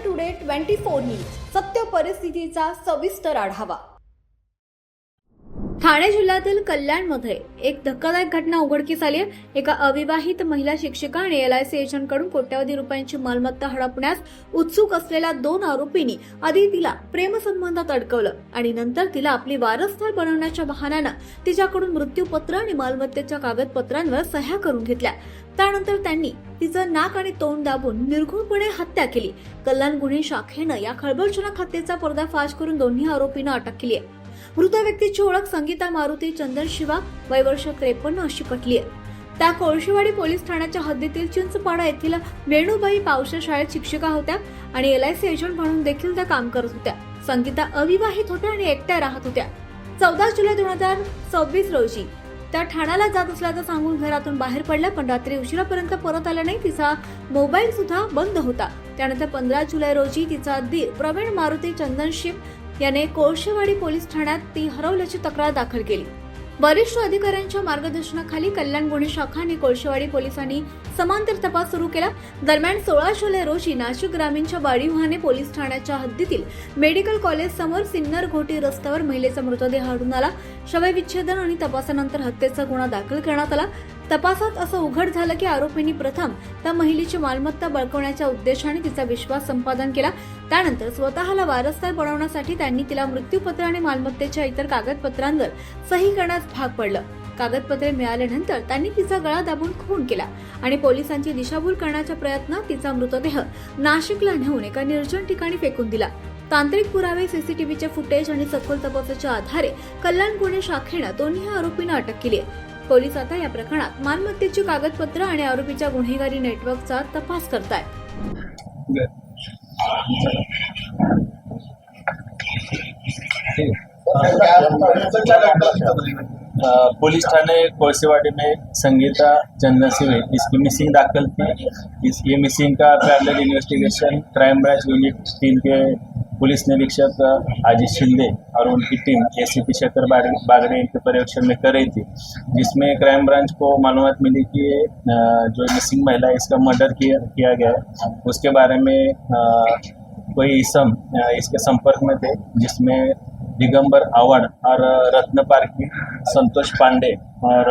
Today 24 news सत्य परिस्थितीचा सविस्तर आढावा। ठाणे जिल्ह्यातील कल्याणमध्ये एक धक्कादायक घटना उघडकीस आली आहे। एका अविवाहित महिला शिक्षिका आणि LIC एजंटकडून कोट्यवधी रुपयांची मालमत्ता हडपण्यास उत्सुक असलेल्या 2 आरोपींनी आधी तिला प्रेमसंबंधात अडकवलं आणि नंतर तिला आपली वारसदार बनवण्याच्या बहाण्यानं तिच्याकडून मृत्यूपत्र आणि मालमत्तेच्या कागदपत्रांवर सह्या करून घेतल्या। त्यानंतर त्यांनी तिचं नाक आणि तोंड दाबून निर्घृणपणे हत्या केली। कल्याण गुन्हे शाखेनं या खळबळजनक हत्येचा पर्दाफाश करून दोन्ही आरोपींना अटक केली आहे। मृत व्यक्तीची ओळख संगीता मारुती चंदन शिवा वय वर्ष 53 अशी पटली आहे। त्या कोळशेवाडी पोलीस ठाण्याच्या हद्दीतील चिंचपाडा येथील वेणूबाई पावशे शाळेत शिक्षिका होत्या आणि LIC एजंट म्हणून देखील त्या काम करत होत्या। संगीता अविवाहित होत्या आणि एकट्या राहत होत्या। 14 जुलै 2026 रोजी त्या ठाण्याला जात असल्याचं सांगून घरातून बाहेर पडल्या, पण रात्री उशिरापर्यंत परत आल्या नाही। तिचा मोबाईल सुद्धा बंद होता। त्यानंतर 15 जुलै रोजी तिचा दीर प्रवीण मारुती चंदनशिव याने कोळशेवाडी पोलीस ठाण्यात ती हरवल्याची तक्रार दाखल केली। वरिष्ठ अधिकाऱ्यांच्या मार्गदर्शनाखाली कल्याण गुन्हे शाखा आणि कोळशेवाडी पोलिसांनी समांतर तपास सुरू केला। दरम्यान 16 जुलै रोजी नाशिक ग्रामीणच्या वाडीवाहने पोलीस ठाण्याच्या हद्दीतील मेडिकल कॉलेज समोर सिन्नर घोटी रस्त्यावर महिलेचा मृतदेह आढळून आला। शवविच्छेदन आणि तपासानंतर हत्येचा गुन्हा दाखल करण्यात आला। तपासात असं उघड झालं की आरोपींनी प्रथम त्या महिलेची मालमत्ता बळकावण्याच्या उद्देशाने तिचा विश्वास संपादन केला। त्यानंतर स्वतःला वारसदार बनवण्यासाठी त्यांनी तिला मृत्यूपत्र आणि मालमत्तेच्या इतर कागदपत्रांवर सही करण्यास भाग पडलं। कागदपत्रे मिळाल्यानंतर त्यांनी तिचा गळा दाबून खून केला आणि पोलिसांची दिशाभूल करण्याच्या प्रयत्नात तिचा मृतदेह नाशिकला नेऊन एका निर्जन ठिकाणी फेकून दिला। तांत्रिक पुरावे, CCTVचे फुटेज आणि सखोल तपासाच्या आधारे कल्याण गुन्हे शाखेनं दोन्ही आरोपींना अटक केली आहे। पोलीस आता या प्रकरणात मालमत्तेची कागदपत्र आणि आरोपीच्या गुन्हेगारी नेटवर्कचा तपास करतायत। पुलिस थाने कोळशेवाड़ी में संगीता चंदन सिंह इसकी मिसिंग दाखिल थी। ये मिसिंग का parallel investigation crime branch unit 3 के पुलिस निरीक्षक आजीत शिंदे और उनकी टीम ACP शेखर बागड़े इनके पर्यवेक्षण में कर रही थी, जिसमें क्राइम ब्रांच को मालूमात मिली कि जो मिसिंग महिला है इसका मर्डर किया गया है। उसके बारे में कोई इसम इसके संपर्क में थे, जिसमें दिगंबर आवाड़ और रत्न पारकी, संतोष पांडे और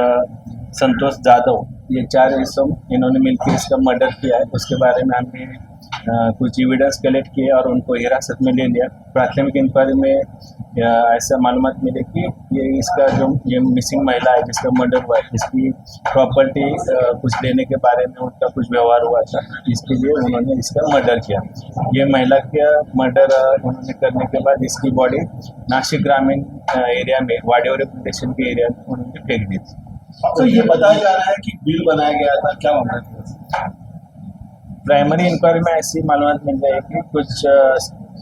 संतोष जाधव, ये 4 इसम इन्होंने मिलकर इसका मर्डर किया है। उसके बारे में हमने कुछ एविडेंस कलेक्ट किए और उनको हिरासत में ले लिया। प्राथमिक इंक्वायरी में ऐसा मालूमात मिले कि ये मिसिंग महिला है जिसका मर्डर हुआ है, इसकी प्रॉपर्टी कुछ लेने के बारे में उनका कुछ व्यवहार हुआ था, इसके लिए उन्होंने इसका मर्डर किया। ये महिला का मर्डर उन्होंने करने के बाद इसकी बॉडी नासिक ग्रामीण एरिया में वाडेवरे स्टेशन के एरिया में उन्होंने फेंक दी थी। तो ये बताया जा रहा है कि बिल बनाया गया था, क्या मामला था? प्राइमरी इंक्वायरी में ऐसी मालूमात मिल रही है कि कुछ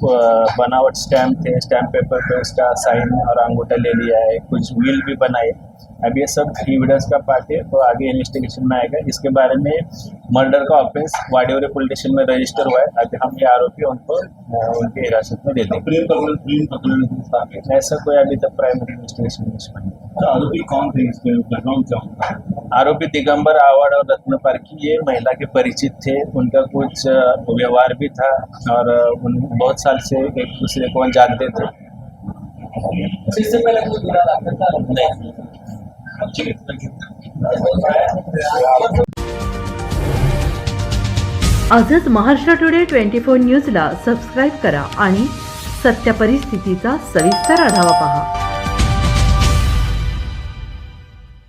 बनावट स्टैम्प थे, स्टैम्प पेपर पे उसका साइन और अंगूठा ले लिया है, कुछ विल भी बनाए। अब ये सब एविडेंस का पार्ट है, तो आगे इन्वेस्टिगेशन में आएगा। इसके बारे में मर्डर का ऑफेंस वाडेवरे पुलिस स्टेशन में रजिस्टर हुआ है। अभी हम ये आरोपी उनको उनके हिरासत में ले देंगे। ऐसा कोई अभी तक प्राइमरी इन्वेस्टिगेशन नहीं। आरोपी कौन थे, इसके बैकग्राउंड क्या होता? आरोपी दिगंबर आवाड़ और रत्न पारकी ये महिला के परिचित थे, उनका कुछ व्यवहार भी था और बहुत साल से एक दूसरे को जानते थे। इससे पहले कोई गुना दाखिल था? नहीं। आजच महाराष्ट्र टुडे 24 न्यूजला सबस्क्राईब करा आणि सत्य परिस्थितीचा सविस्तर आढावा पहा।